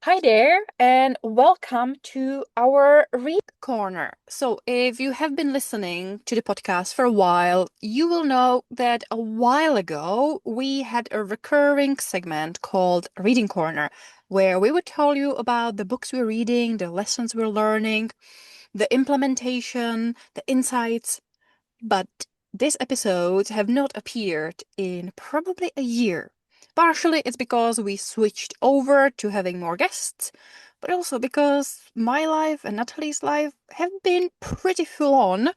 Hi there, and welcome to our Read Corner. So, if you have been listening to the podcast for a while, you will know that a while ago we had a recurring segment called Reading Corner, where we would tell you about the books we're reading, the lessons we're learning, the implementation, the insights. But these episodes have not appeared in probably a year. Partially it's because we switched over to having more guests, but also because my life and Natalie's life have been pretty full on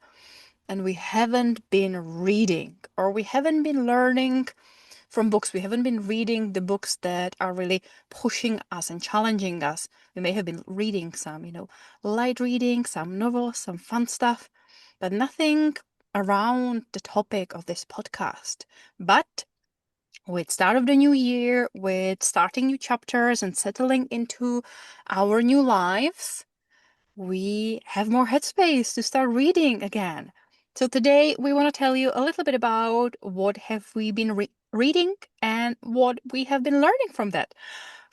and we haven't been reading or we haven't been learning from books. We haven't been reading the books that are really pushing us and challenging us. We may have been reading some, light reading, some novels, some fun stuff, but nothing around the topic of this podcast. But with start of the new year, with starting new chapters and settling into our new lives, we have more headspace to start reading again. So today we want to tell you a little bit about what have we been reading and what we have been learning from that.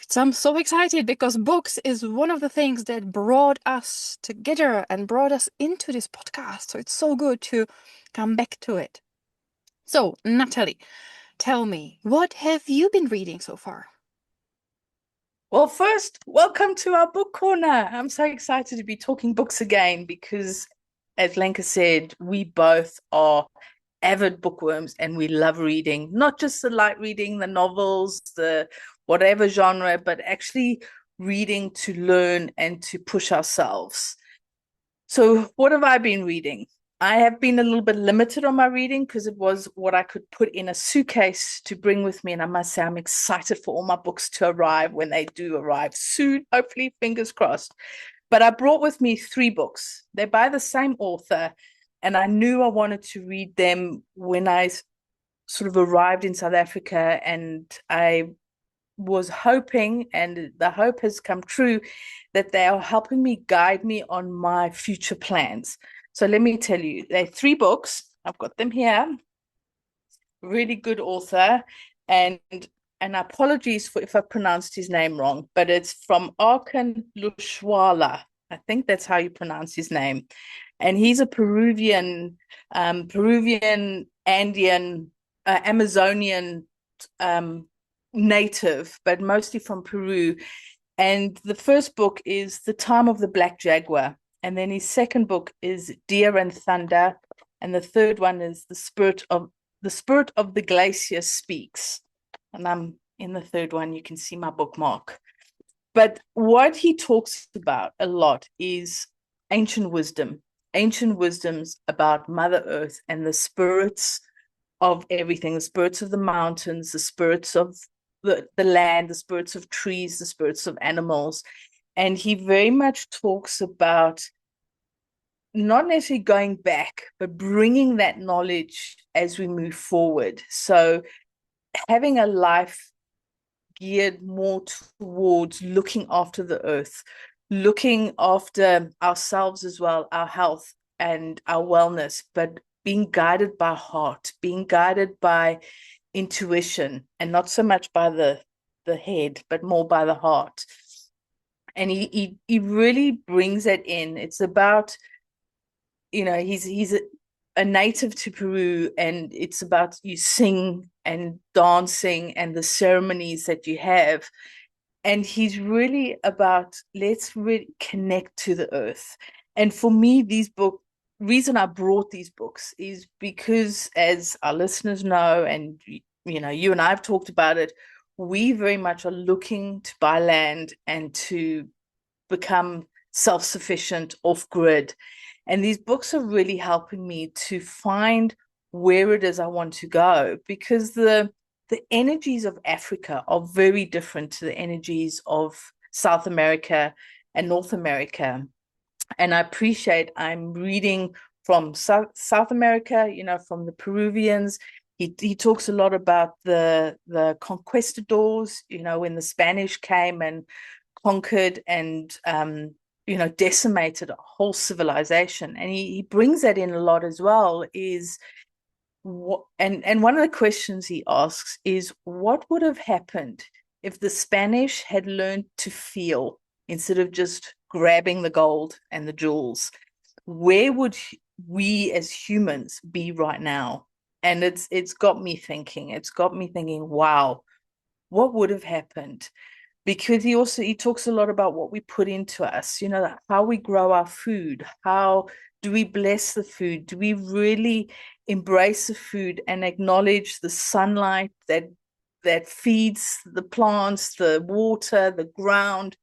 So I'm so excited because books is one of the things that brought us together and brought us into this podcast. So it's so good to come back to it. So, Natalie, tell me, what have you been reading so far? Well, first, welcome to our book corner. I'm so excited to be talking books again because, as Lenka said, we both are avid bookworms and we love reading, not just the light reading, the novels, the whatever genre, but actually reading to learn and to push ourselves. So, what have I been reading? I have been a little bit limited on my reading because it was what I could put in a suitcase to bring with me. And I must say, I'm excited for all my books to arrive when they do arrive soon, hopefully, fingers crossed. But I brought with me three books. They're by the same author. And I knew I wanted to read them when I sort of arrived in South Africa. And I was hoping, and the hope has come true, that they are helping me guide me on my future plans. So let me tell you, they're three books. I've got them here. Really good author, and apologies for if I pronounced his name wrong, but it's from Aran Lushwala. I think that's how you pronounce his name, and he's a Peruvian Andean, Amazonian native, but mostly from Peru. And the first book is The Time of the Black Jaguar. And then his second book is Deer and Thunder. And the third one is The Spirit of the Glacier Speaks. And I'm in the third one. You can see my bookmark. But what he talks about a lot is ancient wisdom, ancient wisdoms about Mother Earth and the spirits of everything, the spirits of the mountains, the spirits of the land, the spirits of trees, the spirits of animals. And he very much talks about not necessarily going back, but bringing that knowledge as we move forward. So having a life geared more towards looking after the earth, looking after ourselves as well, our health and our wellness, but being guided by heart, being guided by intuition, and not so much by the head, but more by the heart. And he really brings it in. It's about, he's a native to Peru, and it's about you sing and dancing and the ceremonies that you have. And he's really about let's really connect to the earth. And for me, reason I brought these books is because, as our listeners know, and you and I have talked about it, we very much are looking to buy land and to become self-sufficient off grid. And these books are really helping me to find where it is I want to go, because the energies of Africa are very different to the energies of South America and North America. And I appreciate I'm reading from South America, from the Peruvians. He talks a lot about the conquistadors, when the Spanish came and conquered and decimated a whole civilization. And he brings that in a lot as well, is what, and one of the questions he asks is what would have happened if the Spanish had learned to feel instead of just grabbing the gold and the jewels, where would we as humans be right now? And it's got me thinking. It's got me thinking, wow, what would have happened? Because he talks a lot about what we put into us, how we grow our food, how do we bless the food? Do we really embrace the food and acknowledge the sunlight that feeds the plants, the water, the ground?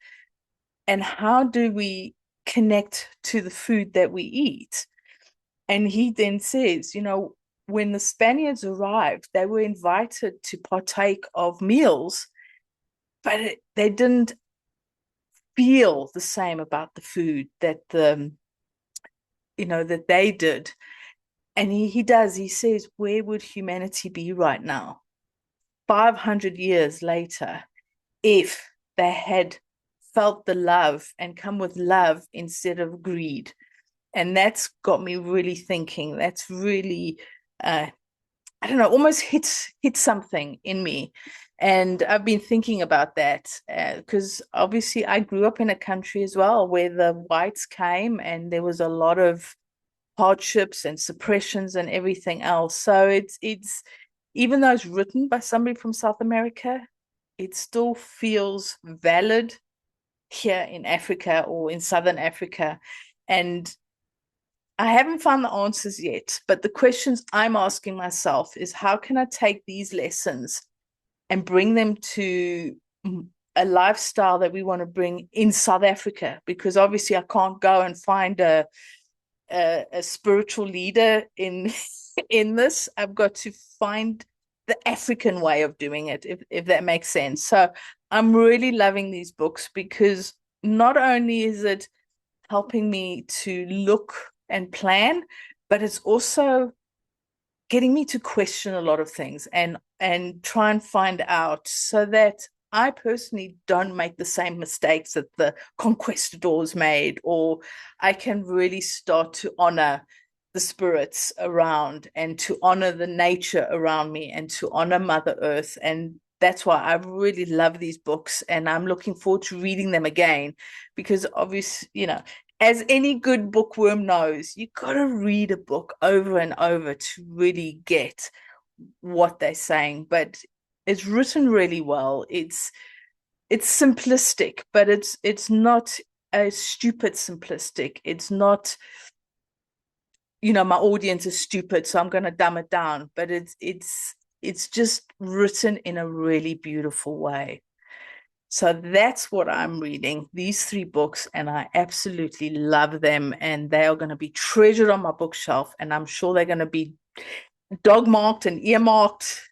And how do we connect to the food that we eat? And he then says, when the Spaniards arrived, they were invited to partake of meals, but they didn't feel the same about the food that they did. And he says, where would humanity be right now, 500 years later, if they had felt the love and come with love instead of greed? And that's got me really thinking. That's really I don't know, almost hit something in me. And I've been thinking about that because obviously I grew up in a country as well where the whites came and there was a lot of hardships and suppressions and everything else. So it's even though it's written by somebody from South America, it still feels valid here in Africa or in Southern Africa. And I haven't found the answers yet, but the questions I'm asking myself is how can I take these lessons and bring them to a lifestyle that we want to bring in South Africa? Because obviously I can't go and find a spiritual leader in in this. I've got to find the African way of doing it, if that makes sense. So I'm really loving these books because not only is it helping me to look and plan, but it's also getting me to question a lot of things and try and find out so that I personally don't make the same mistakes that the conquistadors made, or I can really start to honor the spirits around and to honor the nature around me and to honor Mother Earth. And that's why I really love these books and I'm looking forward to reading them again because obviously, as any good bookworm knows, you got to read a book over and over to really get what they're saying. But it's written really well. It's simplistic, but it's not a stupid simplistic. It's not, my audience is stupid, so I'm going to dumb it down. But it's just written in a really beautiful way. So that's what I'm reading, these three books, and I absolutely love them. And they are going to be treasured on my bookshelf. And I'm sure they're going to be dog marked and earmarked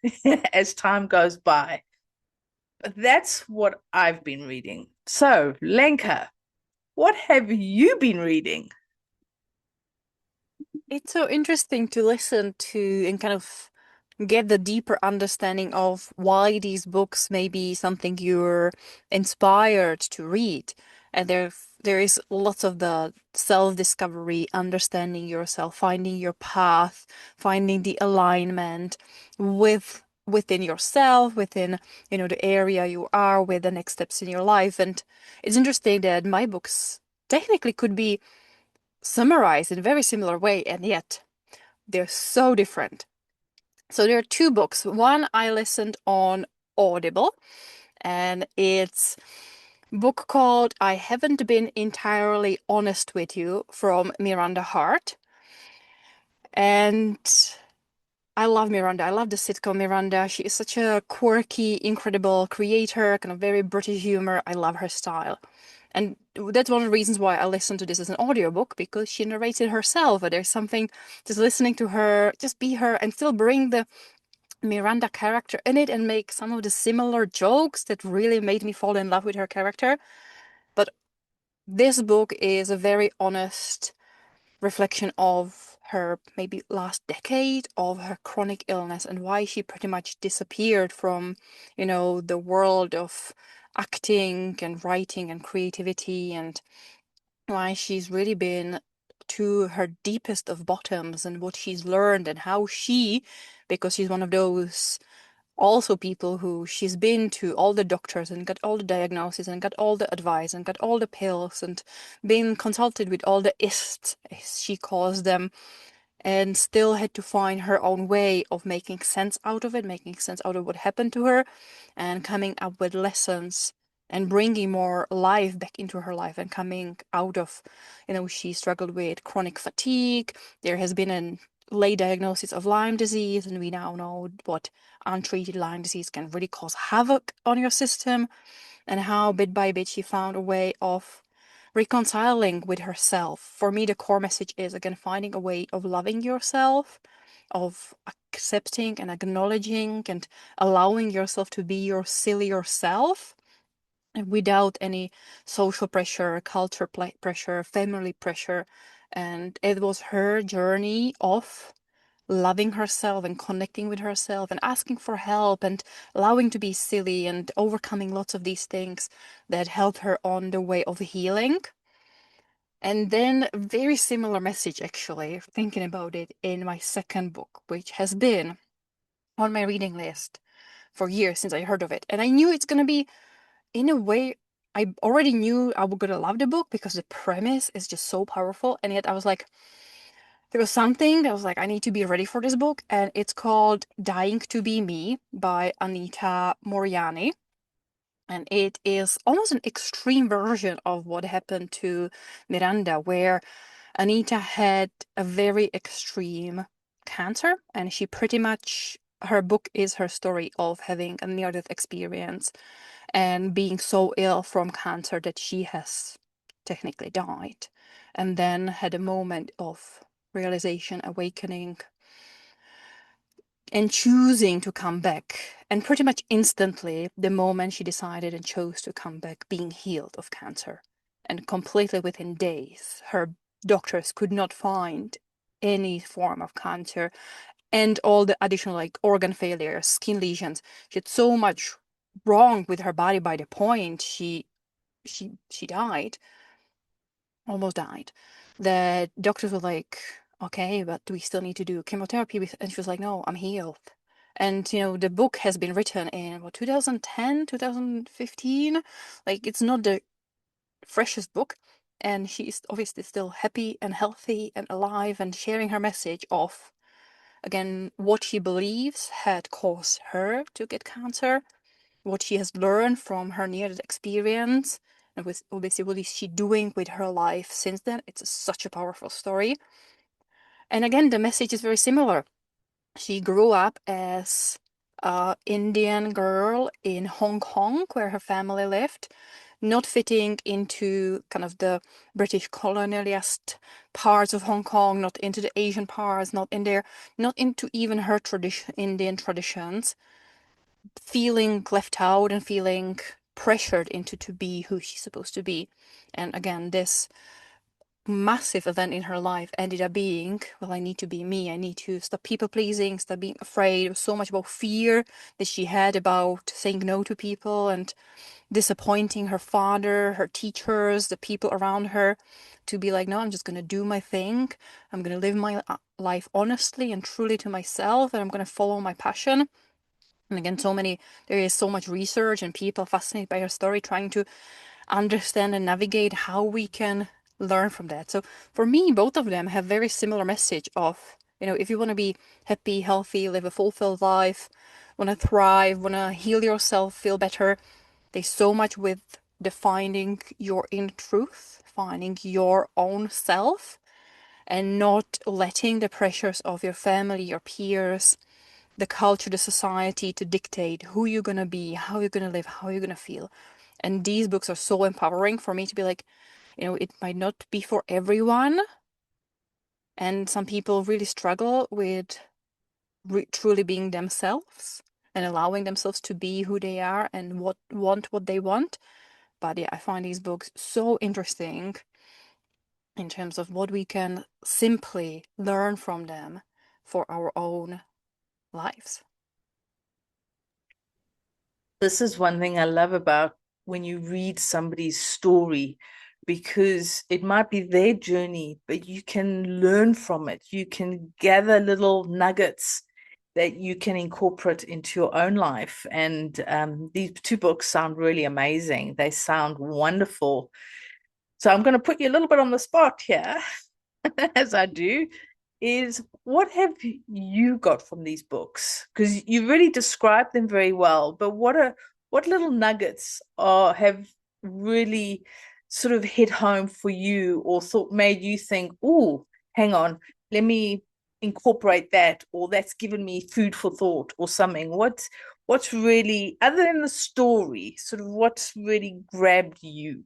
as time goes by. But that's what I've been reading. So, Lenka, what have you been reading? It's so interesting to listen to and kind of get the deeper understanding of why these books may be something you're inspired to read. And there is lots of the self-discovery, understanding yourself, finding your path, finding the alignment within yourself, within, the area you are, with the next steps in your life. And it's interesting that my books technically could be summarized in a very similar way, and yet they're so different. So there are two books. One I listened on Audible, and it's a book called I Haven't Been Entirely Honest with You from Miranda Hart. And I love Miranda. I love the sitcom Miranda. She is such a quirky, incredible creator, kind of very British humor. I love her style. And that's one of the reasons why I listened to this as an audiobook, because she narrates it herself. And there's something just listening to her, just be her, and still bring the Miranda character in it and make some of the similar jokes that really made me fall in love with her character. But this book is a very honest reflection of her maybe last decade of her chronic illness and why she pretty much disappeared from, the world of acting and writing and creativity, and why she's really been to her deepest of bottoms and what she's learned and how she, because she's one of those also people who she's been to all the doctors and got all the diagnoses and got all the advice and got all the pills and been consulted with all the ists, as she calls them, and still had to find her own way of making sense out of it, making sense out of what happened to her, and coming up with lessons and bringing more life back into her life and coming out of, she struggled with chronic fatigue. There has been a late diagnosis of Lyme disease, and we now know what untreated Lyme disease can really cause havoc on your system, and how bit by bit she found a way of reconciling with herself. For me, the core message is again finding a way of loving yourself, of accepting and acknowledging and allowing yourself to be your sillier self without any social pressure, culture pressure, family pressure. And it was her journey of loving herself and connecting with herself and asking for help and allowing to be silly and overcoming lots of these things that helped her on the way of healing. And then, very similar message actually, thinking about it, in my second book, which has been on my reading list for years since I heard of it. And I knew it's going to be, in a way, I already knew I was going to love the book because the premise is just so powerful. And yet I was like, there was something that was like, I need to be ready for this book. And it's called Dying to Be Me by Anita Moorjani. And it is almost an extreme version of what happened to Miranda, where Anita had a very extreme cancer, and she pretty much, her book is her story of having a near-death experience and being so ill from cancer that she has technically died, and then had a moment of realization, awakening, and choosing to come back. And pretty much instantly, the moment she decided and chose to come back, being healed of cancer. And completely within days, her doctors could not find any form of cancer and all the additional like organ failures, skin lesions. She had so much wrong with her body by the point she died, almost died. The doctors were like, okay, but do we still need to do chemotherapy? And she was like, no, I'm healed. And the book has been written in what, 2010, 2015. Like, it's not the freshest book, and she is obviously still happy and healthy and alive and sharing her message of, again, what she believes had caused her to get cancer, what she has learned from her near-death experience, and with obviously what is she doing with her life since then. It's such a powerful story. And again, the message is very similar. She grew up as an Indian girl in Hong Kong, where her family lived, not fitting into kind of the British colonialist parts of Hong Kong, not into the Asian parts, not into even her Indian traditions, feeling left out and feeling pressured into to be who she's supposed to be. And again, this massive event in her life ended up being, well, I need to be me. I need to stop people pleasing, stop being afraid. It was so much about fear that she had about saying no to people and disappointing her father, her teachers, the people around her, to be like, no, I'm just going to do my thing. I'm going to live my life honestly and truly to myself, and I'm going to follow my passion. And again, there is so much research and people fascinated by her story, trying to understand and navigate how we can learn from that. So for me, both of them have very similar message of, if you want to be happy, healthy, live a fulfilled life, want to thrive, want to heal yourself, feel better, there's so much with defining your inner truth, finding your own self, and not letting the pressures of your family, your peers, the culture, the society to dictate who you're going to be, how you're going to live, how you're going to feel. And these books are so empowering for me to be like, it might not be for everyone. And some people really struggle with truly being themselves and allowing themselves to be who they are and what they want. But yeah, I find these books so interesting in terms of what we can simply learn from them for our own lives. This is one thing I love about when you read somebody's story, because it might be their journey, but you can learn from it. You can gather little nuggets that you can incorporate into your own life. And these two books sound really amazing. They sound wonderful. So I'm going to put you a little bit on the spot here, as I do, is what have you got from these books? Because you really described them very well, but what little nuggets have really sort of hit home for you or thought made you think, oh, hang on, let me incorporate that, or that's given me food for thought or something. What's really, other than the story, sort of what's really grabbed you?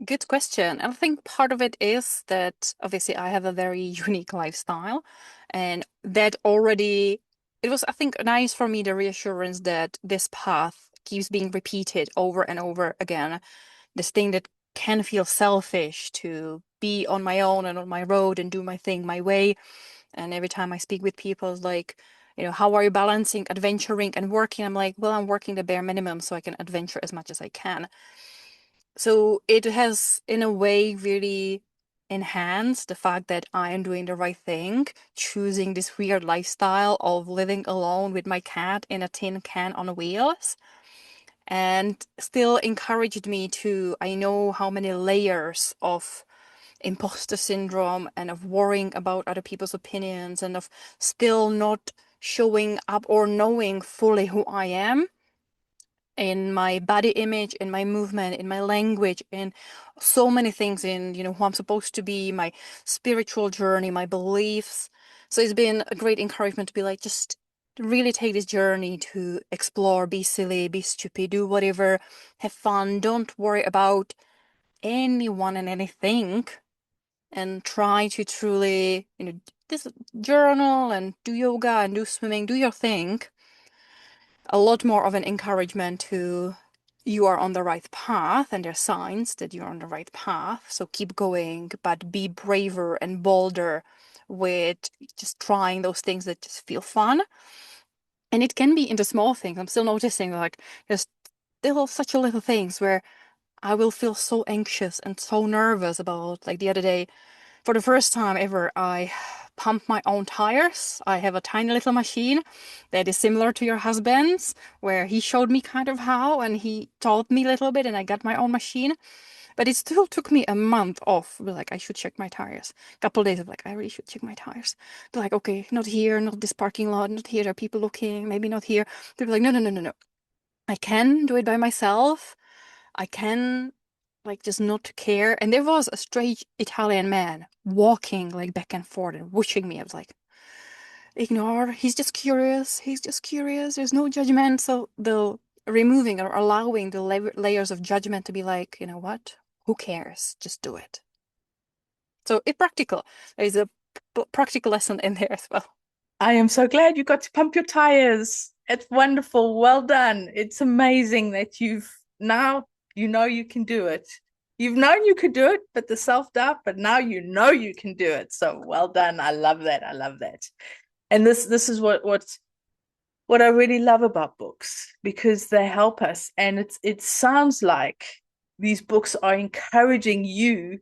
Good question. And I think part of it is that obviously I have a very unique lifestyle, and that already, it was, I think, nice for me, the reassurance that this path keeps being repeated over and over again. This thing that can feel selfish to be on my own and on my road and do my thing my way. And every time I speak with people, it's like, how are you balancing adventuring and working? I'm like, well, I'm working the bare minimum so I can adventure as much as I can. So it has, in a way, really enhanced the fact that I am doing the right thing, choosing this weird lifestyle of living alone with my cat in a tin can on wheels, and still encouraged me to, I know how many layers of imposter syndrome and of worrying about other people's opinions and of still not showing up or knowing fully who I am in my body image, in my movement, in my language, in so many things, in, who I'm supposed to be, my spiritual journey, my beliefs. So it's been a great encouragement to be like, just really take this journey to explore, be silly, be stupid, do whatever, have fun. Don't worry about anyone and anything, and try to truly, this journal and do yoga and do swimming, do your thing. A lot more of an encouragement to, you are on the right path, and there's signs that you're on the right path. So keep going, but be braver and bolder with just trying those things that just feel fun. And it can be in the small things. I'm still noticing like there's still such a little things where I will feel so anxious and so nervous about, like the other day, for the first time ever, I pump my own tires. I have a tiny little machine that is similar to your husband's, where he showed me kind of how, and he taught me a little bit, and I got my own machine. But it still took me a month off. Like, I should check my tires. A couple of days of like, I really should check my tires. But like, okay, not here, not this parking lot, not here. There are people looking, maybe not here. They'd be like, no, no, no, no, no. I can do it by myself. I can like just not care. And there was a strange Italian man walking like back and forth and watching me. I was like, ignore. He's just curious. He's just curious. There's no judgment. So the removing or allowing the layers of judgment to be like, you know what? Who cares? Just do it. So it's practical. There's a practical lesson in there as well. I am so glad you got to pump your tires. It's wonderful. Well done. It's amazing that you've now you know you can do it. You've known you could do it, but the self-doubt, but now you know you can do it. So well done. I love that. I love that. And this is what I really love about books, because they help us. And it sounds like these books are encouraging you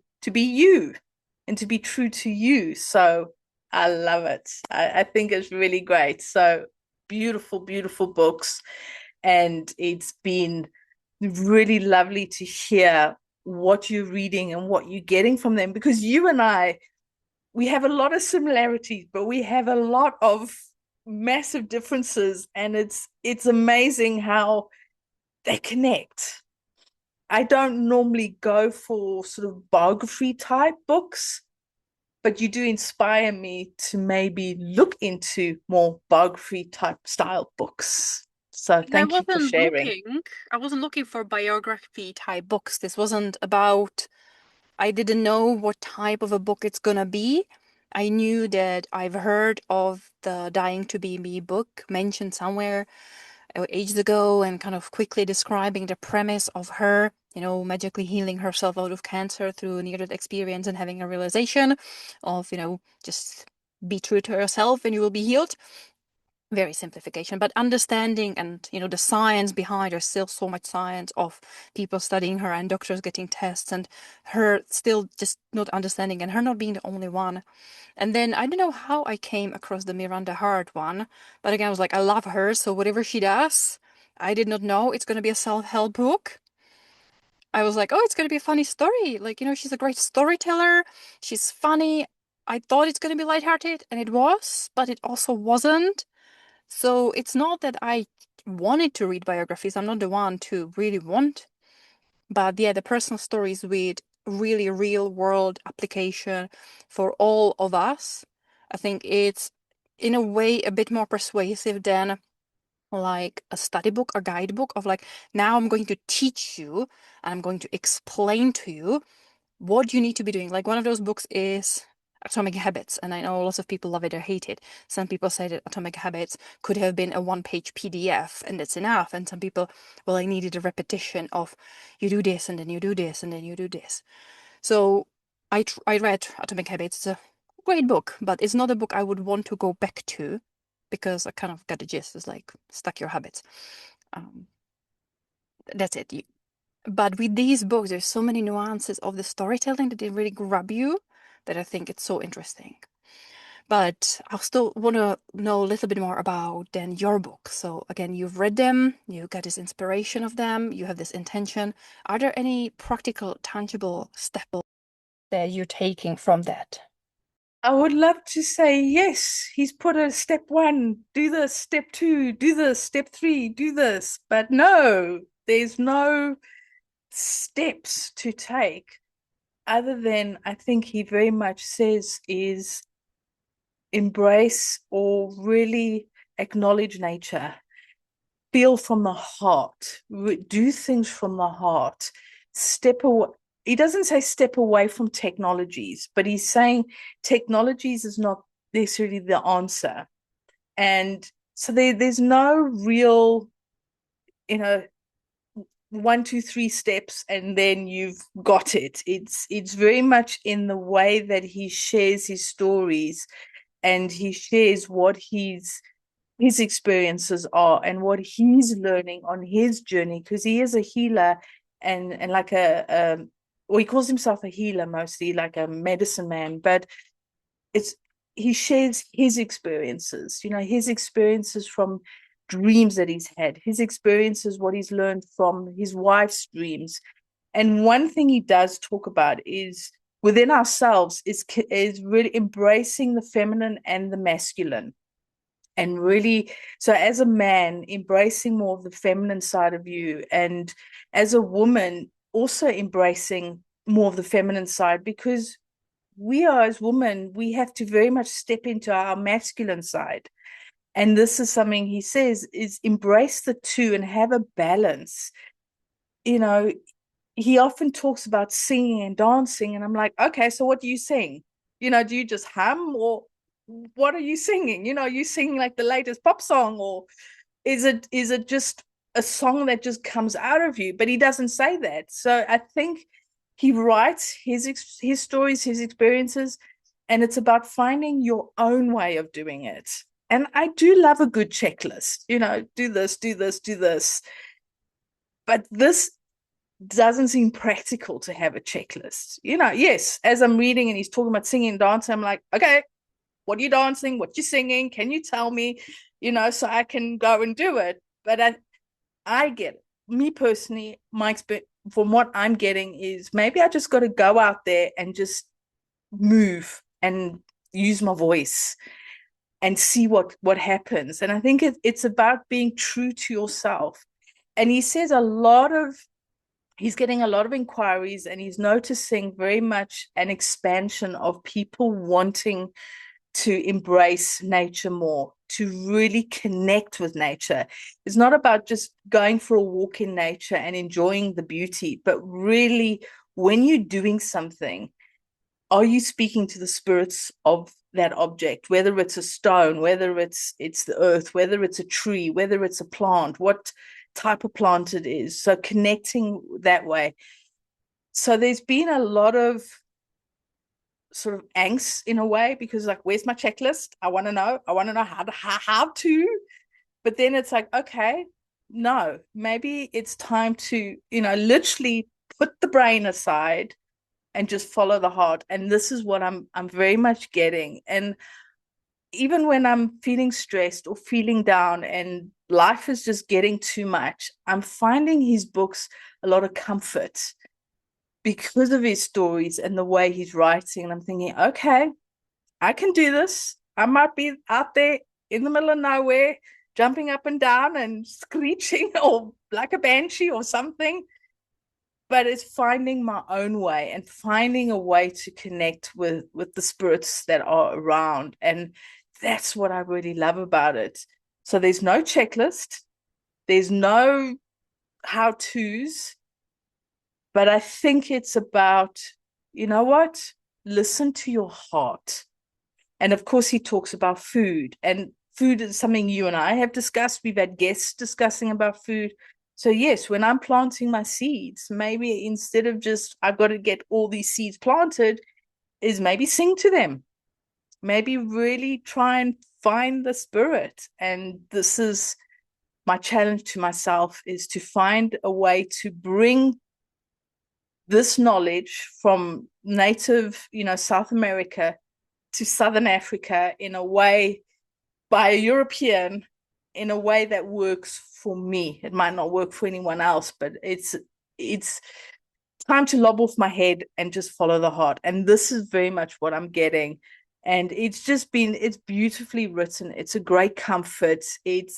and to be true to you. So I love it. I think it's really great. So beautiful, beautiful books. And it's been really lovely to hear what you're reading and what you're getting from them, because you and I, we have a lot of similarities, but we have a lot of massive differences, and it's amazing how they connect. I don't normally go for sort of biography type books, but you do inspire me to maybe look into more biography type style books. So And thank you for sharing. I wasn't looking for biography type books. This wasn't about, I didn't know what type of a book it's gonna be. I knew that I've heard of the Dying to Be Me book mentioned somewhere ages ago, and kind of quickly describing the premise of her, magically healing herself out of cancer through a near-death experience and having a realization of, just be true to yourself and you will be healed. very simplification, but understanding and the science behind. There's still so much science of people studying her and doctors getting tests and her still just not understanding and her not being the only one. And then I don't know how I came across the Miranda Hart one, but again I was like, I love her, so whatever she does, I did not know it's going to be a self-help book. I was like, oh, it's going to be a funny story. Like, she's a great storyteller. She's funny. I thought it's going to be lighthearted, and it was, but it also wasn't. So it's not that I wanted to read biographies. I'm not the one to really want. But yeah, the personal stories with really real world application for all of us, I think it's in a way a bit more persuasive than like a study book or guidebook of like, now I'm going to teach you and I'm going to explain to you what you need to be doing. Like one of those books is Atomic Habits, and I know lots of people love it or hate it. Some people say that Atomic Habits could have been a one-page PDF and that's enough. And some people, well, I needed a repetition of you do this and then you do this and then you do this. So I read Atomic Habits. It's a great book, but it's not a book I would want to go back to because I kind of got the gist. It's like stuck your habits. Um, that's it. But with these books, there's so many nuances of the storytelling that they really grab you that I think it's so interesting. But I still want to know a little bit more about then your book. So again, you've read them, you got this inspiration of them, you have this intention. Are there any practical, tangible steps that you're taking from that? I would love to say yes. He's put a step one, do this, step two, do this, step three, do this. But no, there's no steps to take other than I think he very much says is embrace or really acknowledge nature, feel from the heart, do things from the heart, step away. He doesn't say step away from technologies, but he's saying technologies is not necessarily the answer. And so there's no real, you know, 1, 2, 3 steps and then you've got it. It's very much in the way that he shares his stories and he shares what his experiences are and what he's learning on his journey, because he is a healer and like well, he calls himself a healer, mostly like a medicine man, but it's he shares his experiences, his experiences from dreams that he's had, his experiences, what he's learned from his wife's dreams. And one thing he does talk about is within ourselves is really embracing the feminine and the masculine. And really, so as a man, embracing more of the feminine side of you, and as a woman, also embracing more of the feminine side, because we are, as women, we have to very much step into our masculine side. And this is something he says is embrace the two and have a balance. You know, he often talks about singing and dancing, and I'm like, okay, so what do you sing? Do you just hum, or what are you singing? Are you singing like the latest pop song, or is it just a song that just comes out of you? But he doesn't say that. So I think he writes his stories, his experiences, and it's about finding your own way of doing it. And I do love a good checklist, do this, do this, do this. But this doesn't seem practical to have a checklist. Yes, as I'm reading and he's talking about singing and dancing, I'm like, okay, what are you dancing? What you singing? Can you tell me? So I can go and do it. But I get it. Me personally, my experience from what I'm getting is maybe I just got to go out there and just move and use my voice and see what happens. And I think it's about being true to yourself. And he says he's getting a lot of inquiries, and he's noticing very much an expansion of people wanting to embrace nature more, to really connect with nature. It's not about just going for a walk in nature and enjoying the beauty, but really, when you're doing something, are you speaking to the spirits of that object, whether it's a stone, whether it's the earth, whether it's a tree, whether it's a plant, what type of plant it is? So connecting that way. So there's been a lot of sort of angst in a way, because like, where's my checklist? I want to know. I want to know how to. But then it's like, okay, no, maybe it's time to, literally put the brain aside and just follow the heart. And this is what I'm very much getting. And even when I'm feeling stressed or feeling down and life is just getting too much, I'm finding his books a lot of comfort because of his stories and the way he's writing. And I'm thinking, okay, I can do this. I might be out there in the middle of nowhere, jumping up and down and screeching or like a banshee or something. But it's finding my own way and finding a way to connect with the spirits that are around. And that's what I really love about it. So there's no checklist, there's no how-tos, but I think it's about, you know what? Listen to your heart. And of course, he talks about food, and food is something you and I have discussed. We've had guests discussing about food. So, yes, when I'm planting my seeds, maybe instead of just, I've got to get all these seeds planted, is maybe sing to them. Maybe really try and find the spirit. And this is my challenge to myself, is to find a way to bring this knowledge from native, South America to Southern Africa in a way, by a European, in a way that works for me. It might not work for anyone else, but it's time to lob off my head and just follow the heart. And this is very much what I'm getting. And it's beautifully written. It's a great comfort. You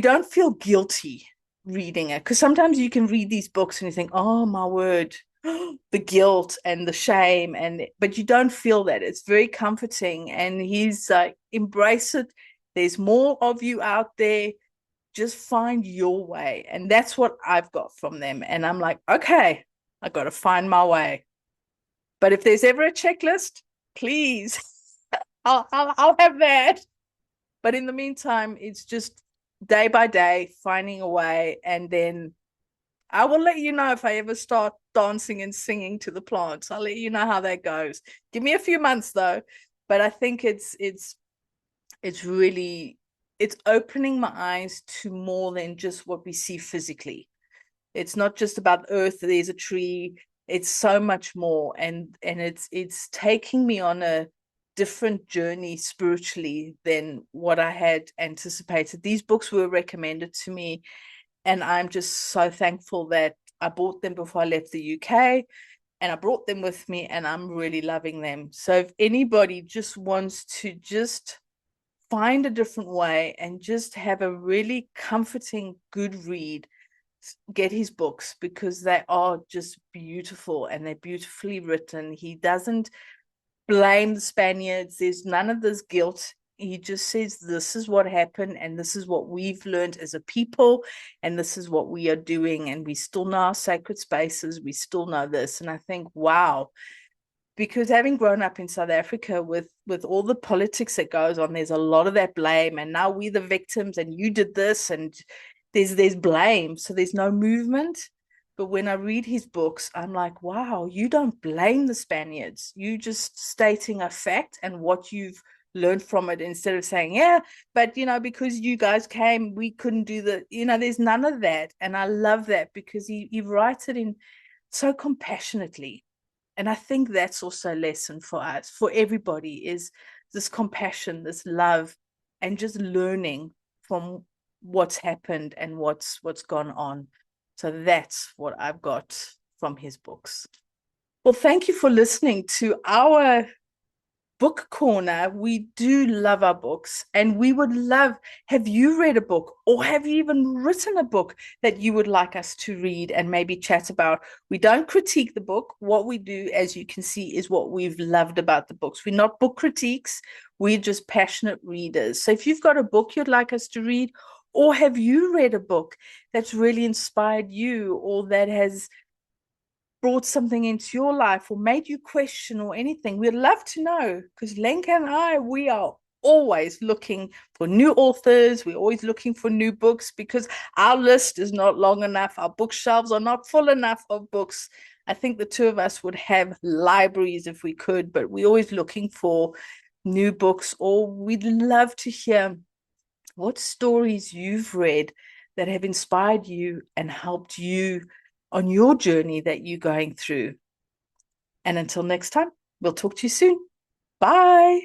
don't feel guilty reading it, because sometimes you can read these books and you think, oh my word, the guilt and the shame, but you don't feel that. It's very comforting. And he's like, embrace it. There's more of you out there. Just find your way. And that's what I've got from them. And I'm like, okay, I got to find my way. But if there's ever a checklist, please, I'll have that. But in the meantime, it's just day by day finding a way. And then I will let you know if I ever start dancing and singing to the plants. I'll let you know how that goes. Give me a few months though. But I think it's really, it's opening my eyes to more than just what we see physically. It's not just about earth, there's a tree. It's so much more. And it's taking me on a different journey spiritually than what I had anticipated. These books were recommended to me, and I'm just so thankful that I bought them before I left the UK, and I brought them with me, and I'm really loving them. So if anybody just wants to just find a different way and just have a really comforting, good read, get his books, because they are just beautiful and they're beautifully written. He doesn't blame the Spaniards. There's none of this guilt. He just says, this is what happened, and this is what we've learned as a people, and this is what we are doing. And we still know our sacred spaces. We still know this. And I think, wow, because having grown up in South Africa with all the politics that goes on, there's a lot of that blame. And now we're the victims, and you did this, and there's blame. So there's no movement. But when I read his books, I'm like, wow, you don't blame the Spaniards. You just stating a fact and what you've learned from it, instead of saying, yeah, but, because you guys came, we couldn't do there's none of that. And I love that, because he writes it in so compassionately. And I think that's also a lesson for us, for everybody, is this compassion, this love, and just learning from what's happened and what's gone on. So that's what I've got from his books. Well, thank you for listening to our book corner. We do love our books, and we would love, have you read a book, or have you even written a book that you would like us to read and maybe chat about? We don't critique the book. What we do, as you can see, is what we've loved about the books. We're not book critiques. We're just passionate readers. So if you've got a book you'd like us to read, or have you read a book that's really inspired you, or that has brought something into your life or made you question or anything, we'd love to know, because Lenka and I, we are always looking for new authors. We're always looking for new books, because our list is not long enough. Our bookshelves are not full enough of books. I think the two of us would have libraries if we could, but we're always looking for new books, or we'd love to hear what stories you've read that have inspired you and helped you on your journey that you're going through. And until next time, we'll talk to you soon. Bye.